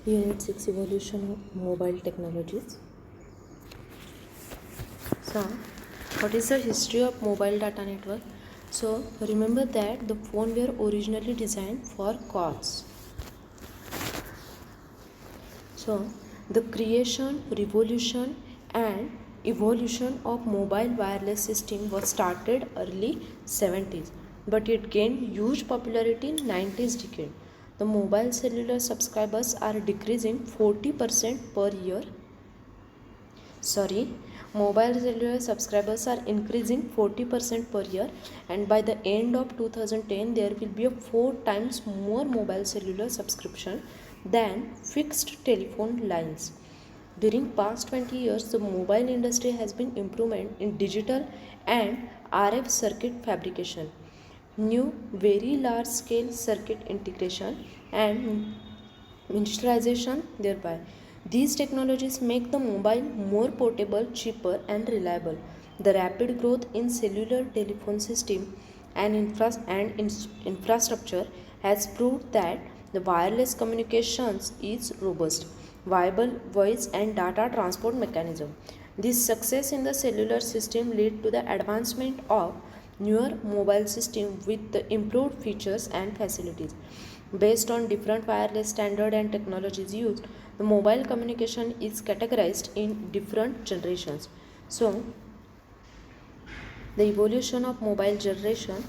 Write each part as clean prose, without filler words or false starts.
Unit 6 Evolution of Mobile Technologies. So, what is the history of mobile data network? So, remember that the phone were originally designed for calls. So, the creation, revolution, and evolution of mobile wireless system was started early 70s, but it gained huge popularity in 90s decade. The mobile cellular subscribers are decreasing 40% per year. Mobile cellular subscribers are increasing 40% per year, and by the end of 2010 there will be a 4 times more mobile cellular subscription than fixed telephone lines. During past 20 years, the mobile industry has been improvement in digital and RF circuit fabrication, new very large scale circuit integration, and miniaturization thereby. These technologies make the mobile more portable, cheaper, and reliable. The rapid growth in cellular telephone system and infrastructure has proved that the wireless communications is robust, viable voice and data transport mechanism. This success in the cellular system led to the advancement of newer mobile system with the improved features and facilities. Based on different wireless standard and technologies used, the mobile communication is categorized in different generations. So, the evolution of mobile generation,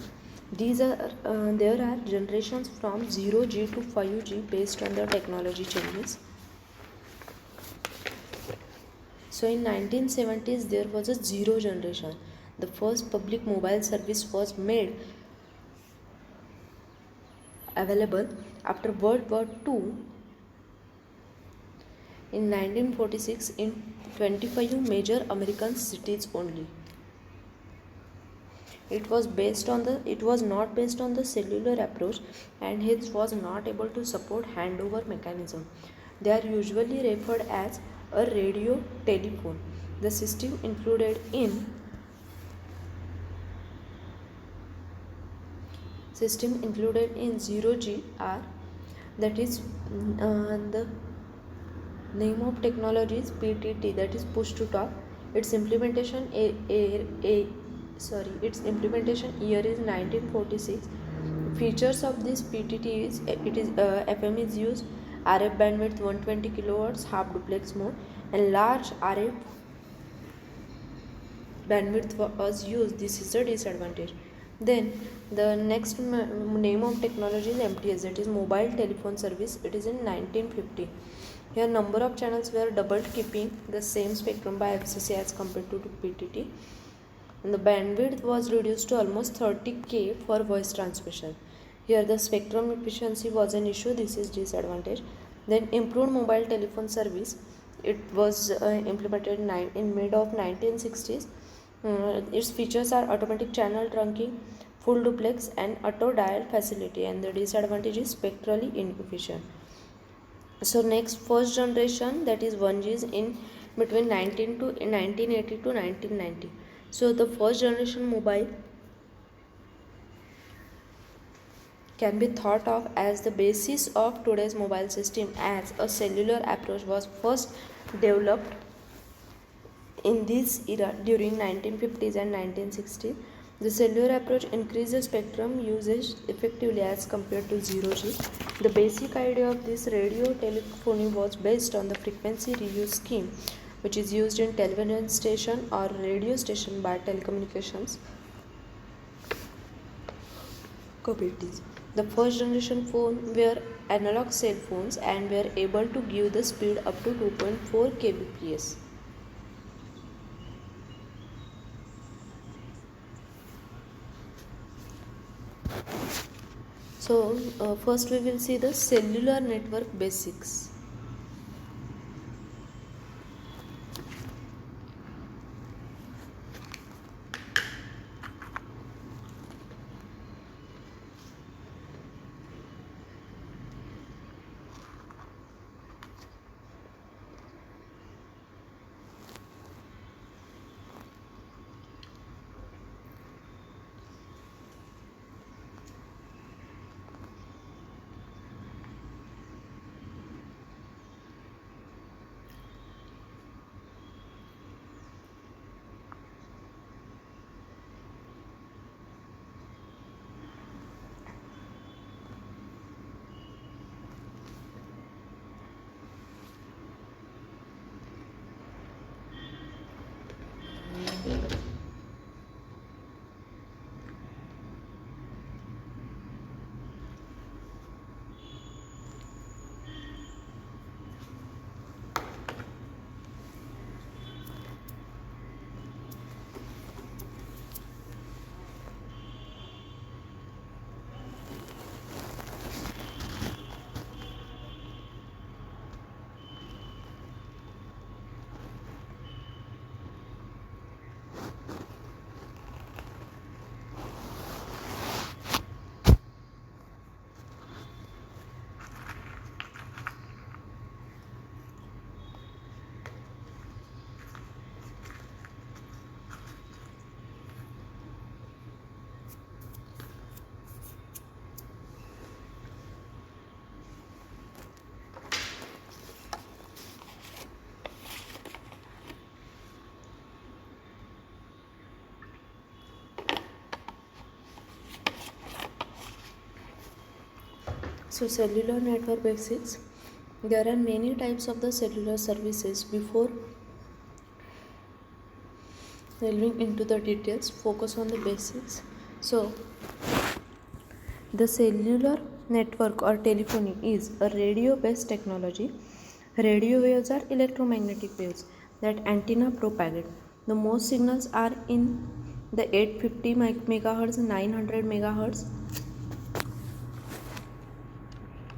there are generations from 0G to 5G based on the technology changes. So in 1970s there was a zero generation. The first public mobile service was made available after World War II in 1946 in 25 major American cities only. It was not based on the cellular approach and hence was not able to support handover mechanism. They are usually referred as a radio telephone. The system included in 0G are, that is the name of technology is PTT, that is push to talk. Its implementation its implementation year is 1946. Features of this PTT is FM is used, RF bandwidth 120 kilohertz, half duplex mode, and large RF bandwidth was used. This is a disadvantage. Then the next name of technology is MTS, that is mobile telephone service. It is in 1950. Here number of channels were doubled, keeping the same spectrum by FCC as compared to PTT. And the bandwidth was reduced to almost 30K for voice transmission. Here the spectrum efficiency was an issue. This is disadvantage. Then improved mobile telephone service. It was implemented in mid of 1960s. Its features are automatic channel trunking, full duplex, and auto dial facility. And the disadvantage is spectrally inefficient. So next first generation, that is 1G, is in between 1980 to 1990. So the first generation mobile can be thought of as the basis of today's mobile system, as a cellular approach was first developed in this era during 1950s and 1960s. The cellular approach increased the spectrum usage effectively as compared to 0G. The basic idea of this radio telephony was based on the frequency reuse scheme, which is used in television station or radio station by telecommunications communities. The first generation phone were analog cell phones and were able to give the speed up to 2.4 kbps. So first we will see the cellular network basics. So cellular network basics. There are many types of the cellular services. Before delving into the details, focus on the basics. So the cellular network or telephony is a radio based technology. Radio waves are electromagnetic waves that antenna propagate. The most signals are in the 850 megahertz, 900 megahertz,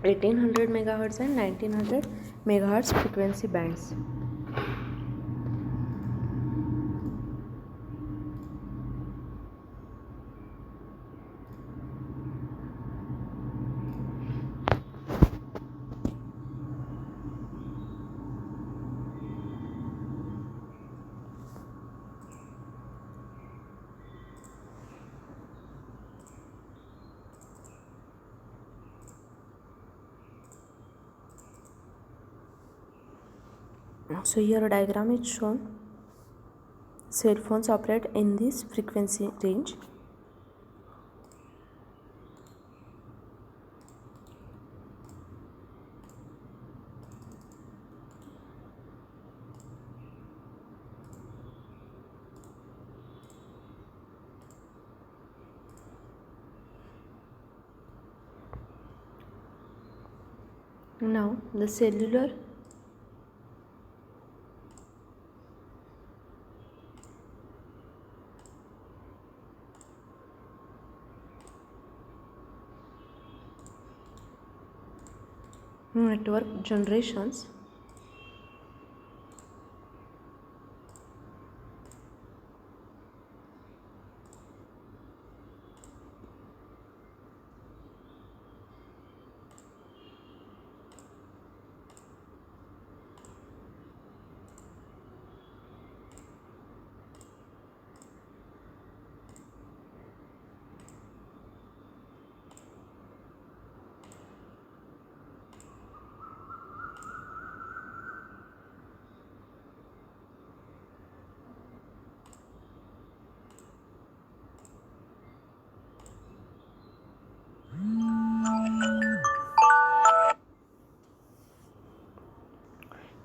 1800 megahertz and 1900 megahertz frequency bands. So here a diagram is shown. Cell phones operate in this frequency range. Now the cellular network generations.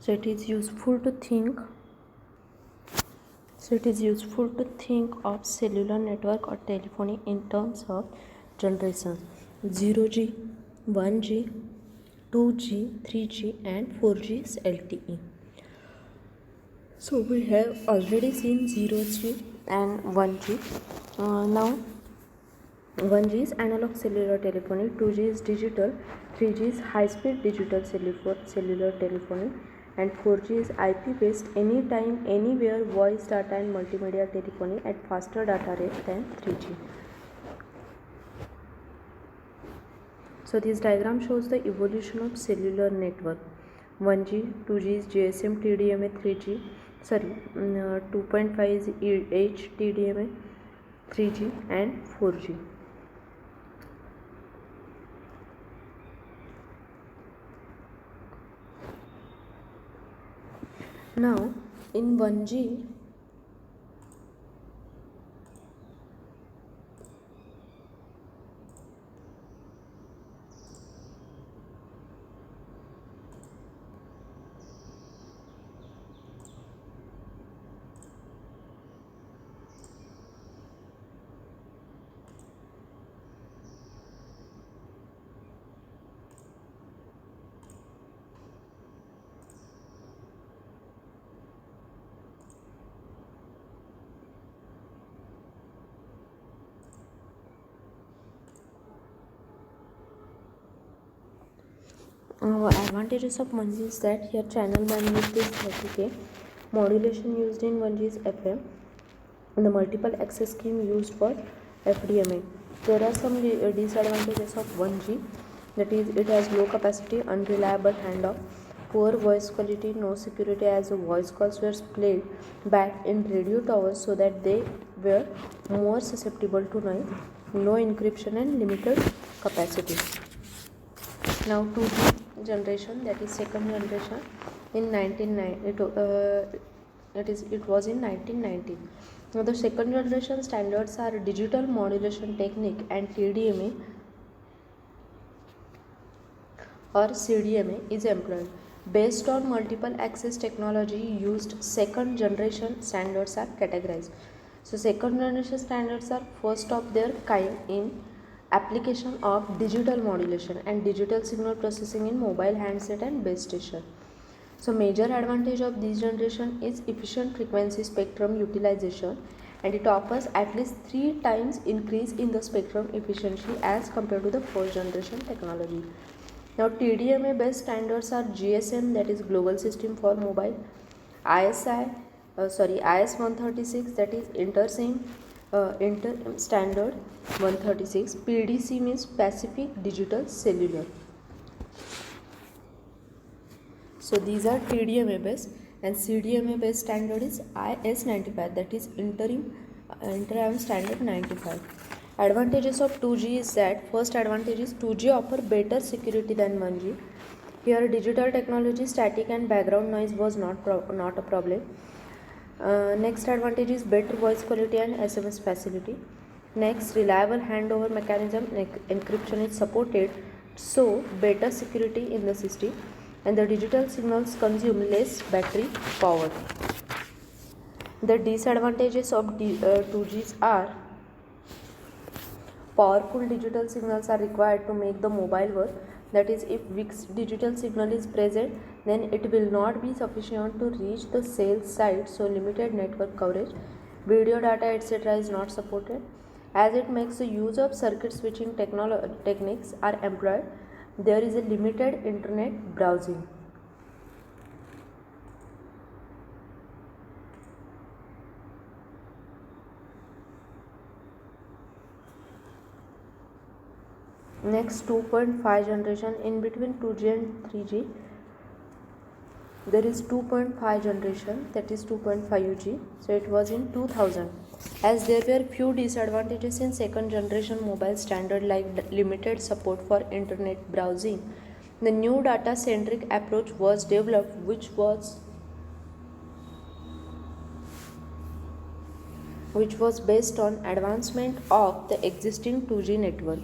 So it is useful to think of cellular network or telephony in terms of generations: 0G, 1G, 2G, 3G and 4G LTE. So we have already seen 0G and 1G. Now 1G is analog cellular telephony, 2G is digital, 3G is high-speed digital cellular telephony, and 4G is IP based anytime, anywhere voice, data and multimedia telephony at faster data rate than 3G. So this diagram shows the evolution of cellular network. 1G, 2G is GSM TDMA, 3G, 2.5 is H TDMA, 3G and 4G. Now in 1G, advantages of 1G is that here channel bandwidth is 30K, modulation used in 1G is FM, and the multiple access scheme used for FDMA. There are some disadvantages of 1G, that is it has low capacity, unreliable handoff, poor voice quality, no security as the voice calls were played back in radio towers so that they were more susceptible to noise, no encryption and limited capacity. Now 2G generation, that is second generation in 1990, it was in 1990. Now the second generation standards are digital modulation technique and TDMA or CDMA is employed. Based on multiple access technology used, second generation standards are categorized. So second generation standards are first of their kind in application of digital modulation and digital signal processing in mobile handset and base station. So major advantage of this generation is efficient frequency spectrum utilization, and it offers at least 3 times increase in the spectrum efficiency as compared to the first generation technology. Now TDMA based standards are GSM, that is Global System for Mobile, IS 136, that is Inter Standard 136, PDC means Pacific Digital Cellular. So these are TDMA based, and CDMA based standard is IS 95, that is Interim Standard 95. Advantages of 2G is that first advantage is 2G offer better security than 1G. Here digital technology, static and background noise was not a problem. Next advantage is better voice quality and SMS facility. Next, reliable handover mechanism, encryption is supported, so better security in the system, and the digital signals consume less battery power. The disadvantages of 2Gs are powerful digital signals are required to make the mobile work. That is, if weak digital signal is present, then it will not be sufficient to reach the cell site, so limited network coverage. Video data etc. is not supported. As it makes the use of circuit switching techniques are employed, there is a limited internet browsing. Next, 2.5 generation. In between 2G and 3G, there is 2.5 generation, that is 2.5G. So it was in 2000. As there were few disadvantages in second generation mobile standard, like limited support for internet browsing, the new data centric approach was developed, which was based on advancement of the existing 2G network.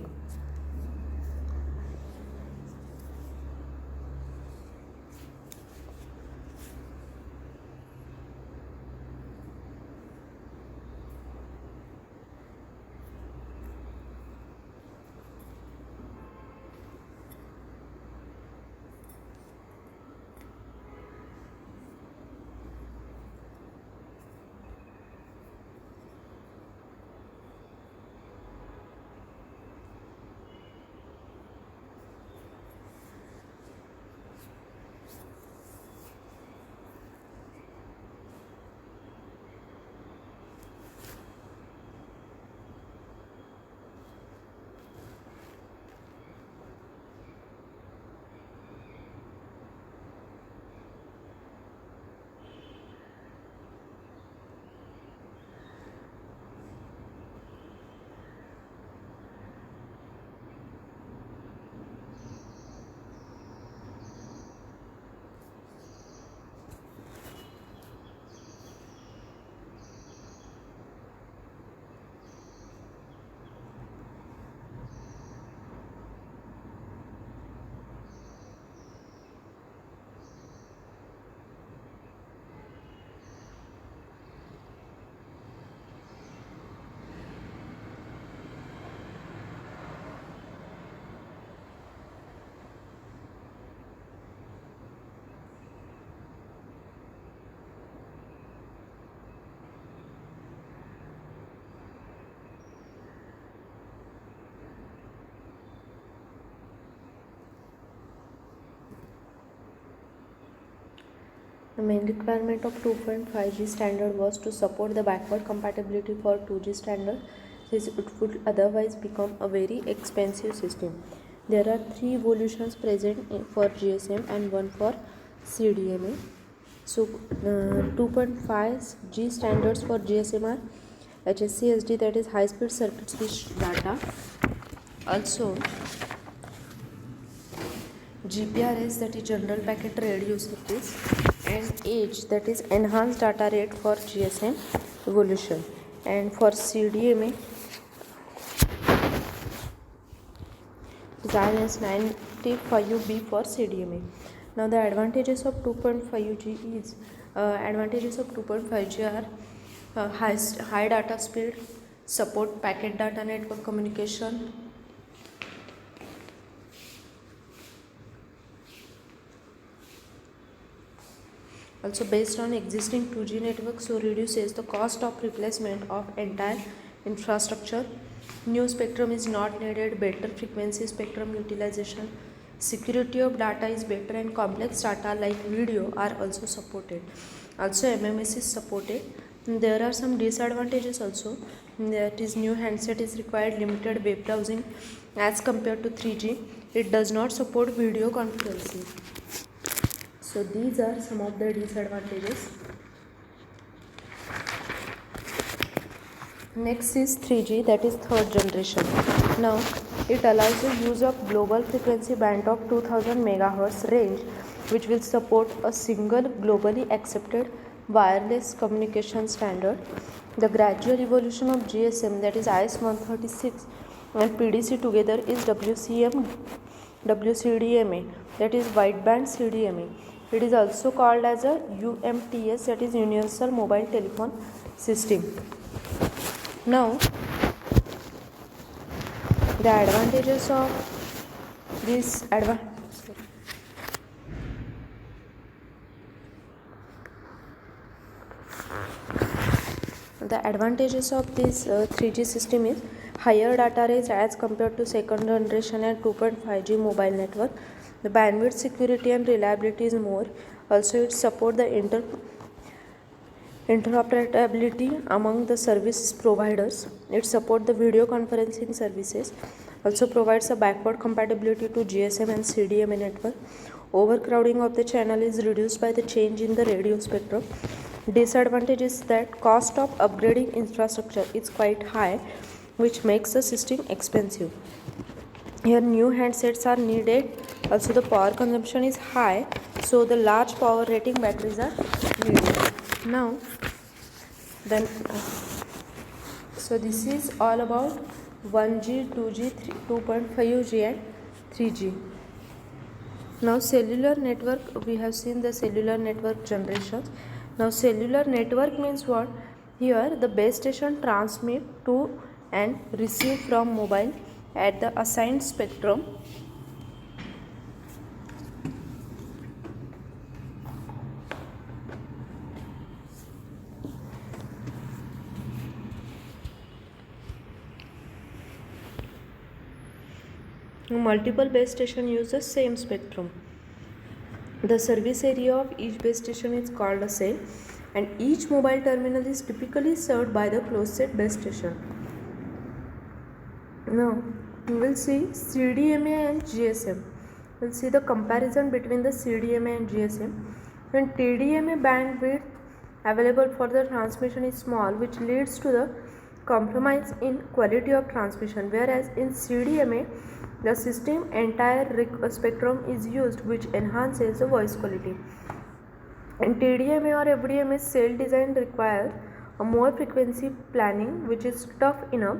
The main requirement of 2.5G standard was to support the backward compatibility for 2G standard, since it would otherwise become a very expensive system. There are 3 evolutions present for GSM and 1 for CDMA. So 2.5G standards for GSM are HSCSD, that is high speed circuit switch data, also GPRS, that is general packet radio service, and EDGE, that is enhanced data rate for GSM evolution. And for CDMA, is 95B for CDMA. Now the advantages of 2.5G is advantages of 2.5G are high data speed, support packet data network communication, also based on existing 2G network, so reduces the cost of replacement of entire infrastructure. New spectrum is not needed, better frequency spectrum utilization, security of data is better, and complex data like video are also supported. Also MMS is supported. There are some disadvantages also, that is new handset is required limited web browsing as compared to 3G. It does not support video conferencing. So these are some of the disadvantages. Next is 3G, that is third generation. Now it allows the use of global frequency band of 2000 MHz range, which will support a single globally accepted wireless communication standard. The gradual evolution of GSM, that is IS-136 and PDC together is WCDMA, that is wideband CDMA. It is also called as a UMTS, that is Universal Mobile Telephone System. Now the advantages of this The advantages of this 3G system is higher data rate as compared to second generation and 2.5G mobile network. The bandwidth, security and reliability is more. Also it support the interoperability among the service providers. It supports the video conferencing services. Also provides a backward compatibility to GSM and CDMA network. Overcrowding of the channel is reduced by the change in the radio spectrum. Disadvantage is that cost of upgrading infrastructure is quite high, which makes the system expensive. Here new handsets are needed. Also the power consumption is high, so the large power rating batteries are needed. Now then so this is all about 1G, 2G, 2.5G and 3G. Now cellular network, we have seen the cellular network generations. Now cellular network means what? Here the base station transmit to and receive from mobile at the assigned spectrum. Multiple base station use the same spectrum. The service area of each base station is called a cell, and each mobile terminal is typically served by the closed set base station. Now we will see CDMA and GSM. We will see the comparison between the CDMA and GSM. When TDMA bandwidth available for the transmission is small, which leads to the compromise in quality of transmission, whereas in CDMA the system entire spectrum is used, which enhances the voice quality. In TDMA or FDMA, cell design requires a more frequency planning, which is tough enough,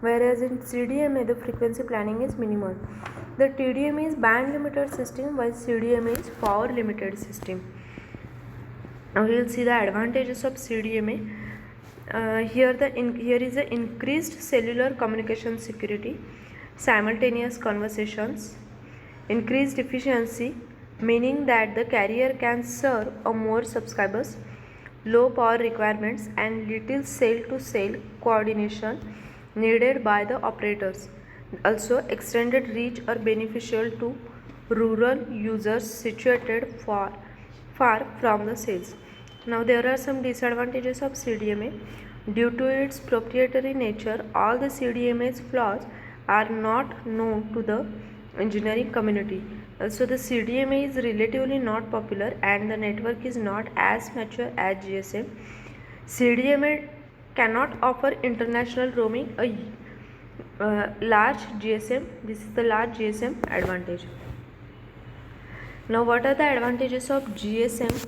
whereas in CDMA the frequency planning is minimal. The TDMA is band limited system, while CDMA is power limited system. Now we will see the advantages of CDMA. Here is the increased cellular communication security, simultaneous conversations, increased efficiency, meaning that the carrier can serve a more subscribers, low power requirements and little cell to cell coordination needed by the operators. Also extended reach are beneficial to rural users situated far from the cells. Now there are some disadvantages of CDMA. Due to its proprietary nature, all the CDMA's flaws are not known to the engineering community. Also the CDMA is relatively not popular and the network is not as mature as GSM. CDMA cannot offer international roaming, a large GSM. This is the large GSM advantage. Now what are the advantages of GSM?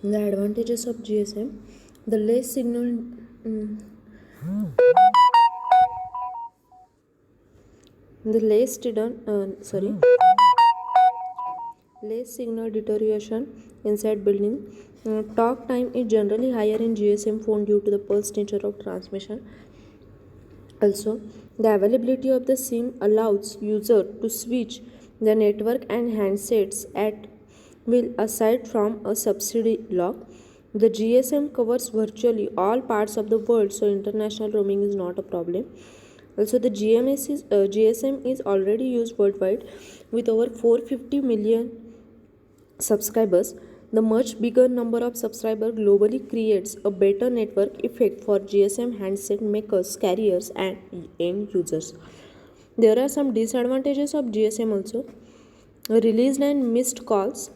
The advantages of GSM: the less signal, mm, the less less signal deterioration inside building. Talk time is generally higher in GSM phone due to the pulse nature of transmission. Also, the availability of the SIM allows user to switch the network and handsets at will aside from a subsidy lock. The GSM covers virtually all parts of the world, so international roaming is not a problem. Also, the GSM is already used worldwide with over 450 million subscribers. The much bigger number of subscribers globally creates a better network effect for GSM handset makers, carriers, and end users. There are some disadvantages of GSM also. Released and missed calls,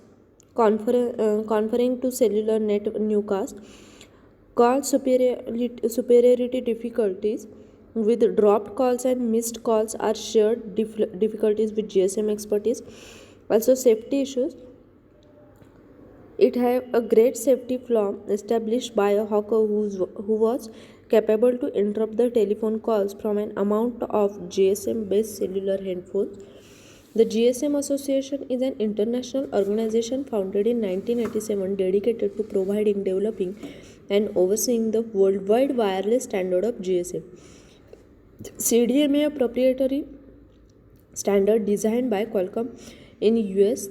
conferring to cellular net newcast, call superiority difficulties with dropped calls and missed calls are shared difficulties with GSM expertise. Also, safety issues: it had a great safety flaw established by a hacker who was capable to interrupt the telephone calls from an amount of GSM based cellular headphones. The GSM Association is an international organization founded in 1987 dedicated to providing, developing, and overseeing the worldwide wireless standard of GSM. CDMA, a proprietary standard designed by Qualcomm in US,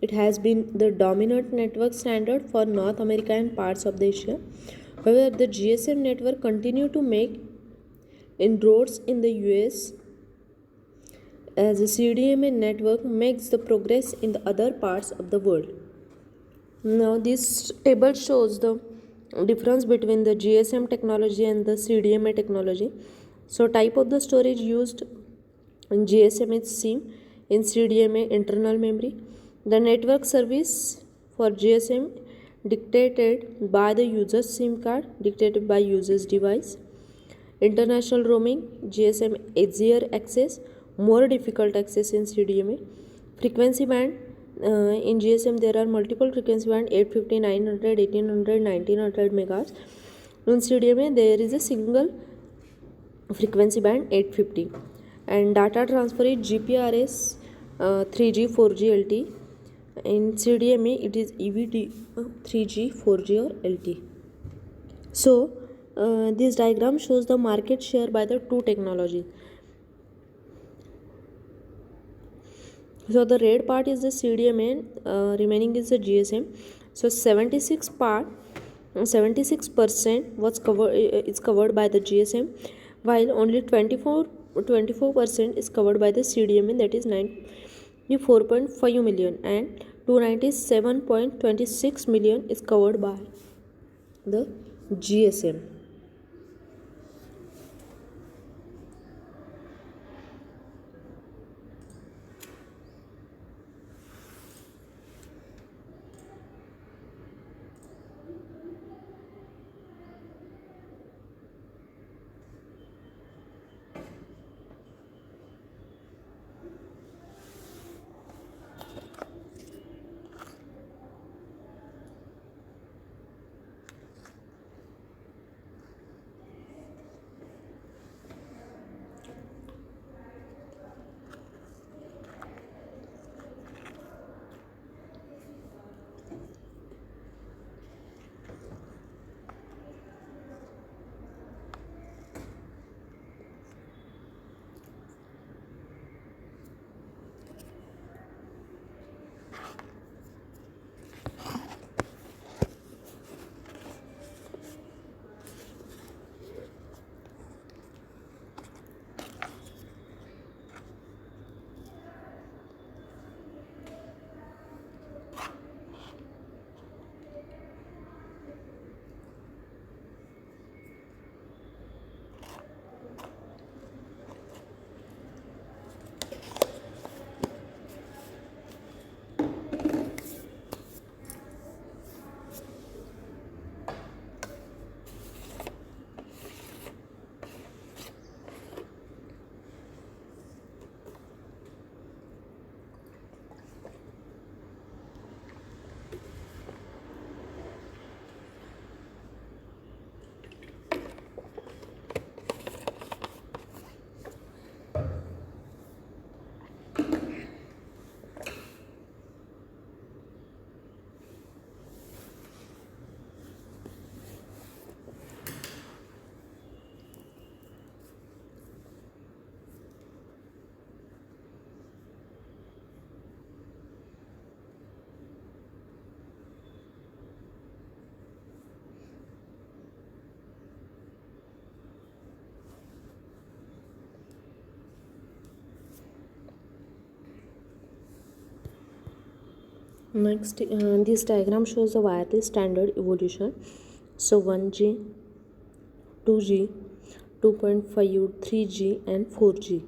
it has been the dominant network standard for North America and parts of the Asia. However, the GSM network continued to make inroads in the US as the CDMA network makes the progress in the other parts of the world. Now, this table shows the difference between the GSM technology and the CDMA technology. So, type of the storage used in GSM is SIM, in CDMA internal memory. The network service for GSM dictated by the user's SIM card, dictated by user's device. International roaming, GSM easier access, more difficult access in CDMA. Frequency band, in GSM there are multiple frequency band: 850, 900, 1800, 1900 megahertz. In CDMA there is a single frequency band 850. And data transfer is GPRS, 3G, 4G, LTE. In CDMA it is EVD, 3G, 4G or LTE. So this diagram shows the market share by the two technologies. So the red part is the CDMA, remaining is the GSM. So 76% was covered is covered by the GSM, while only 24% is covered by the CDMA, that is 94.5 million, and 297.26 million is covered by the GSM. Next, this diagram shows the wireless standard evolution. So 1G, 2G, 2.5, 3G, and 4G.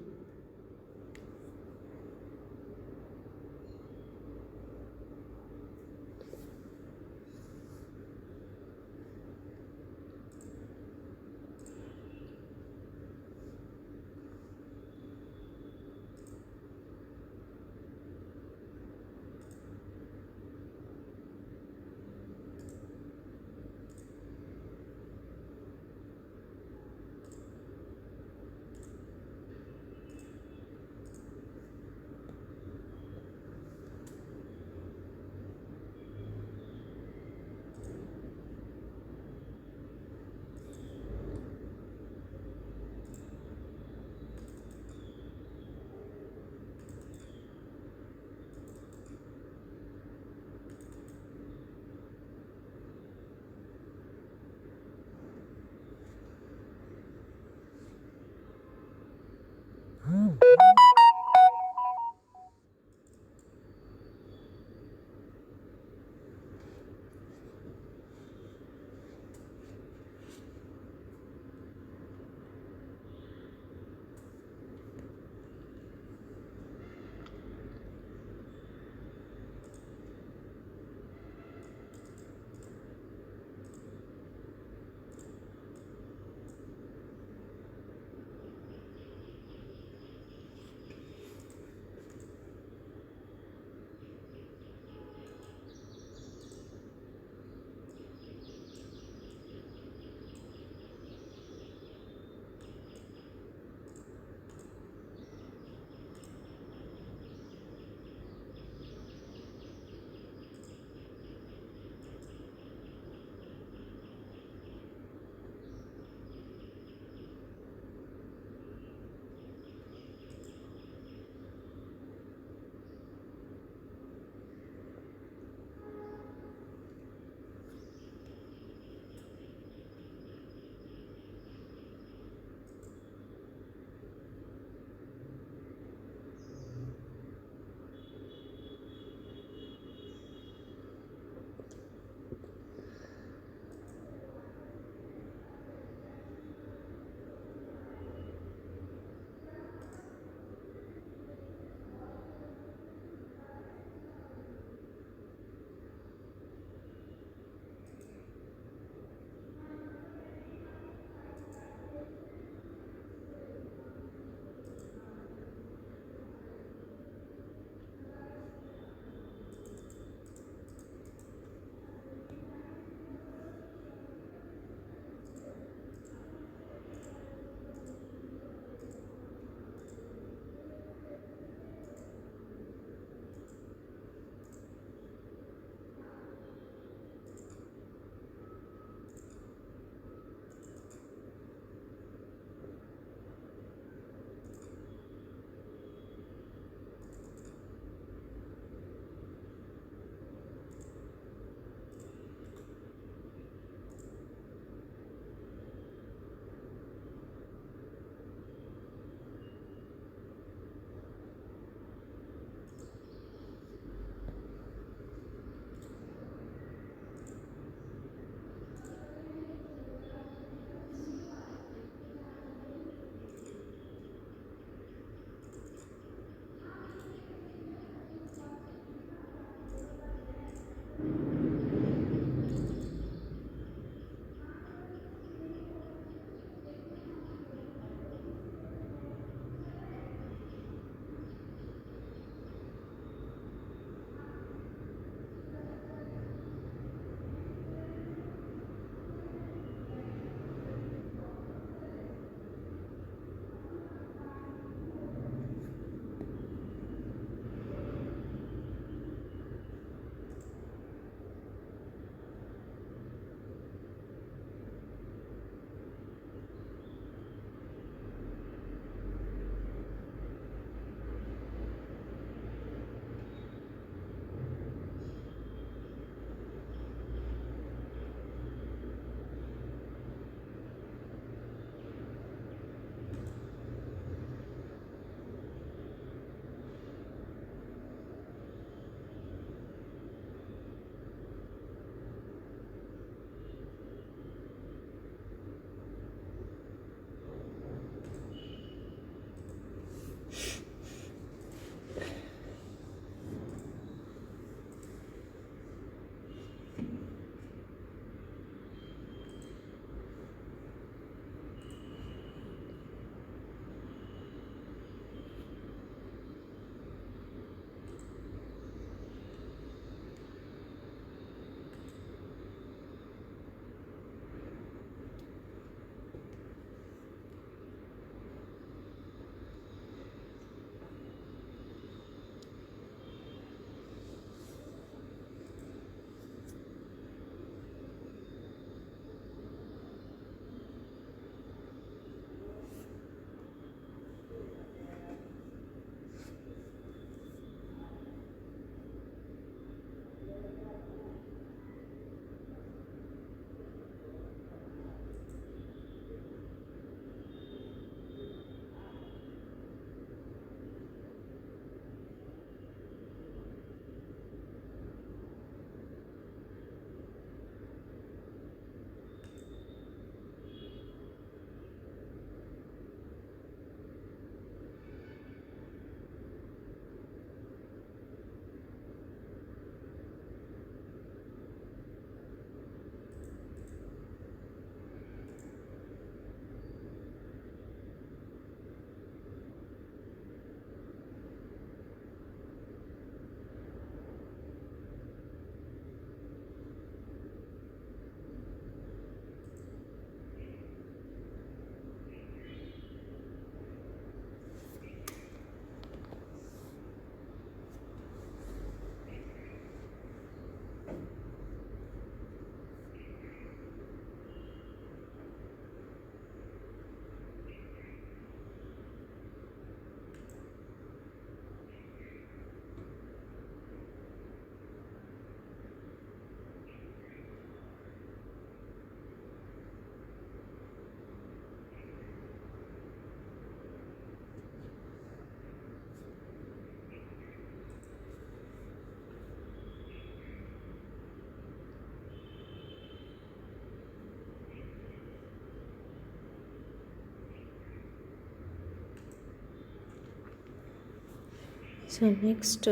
So next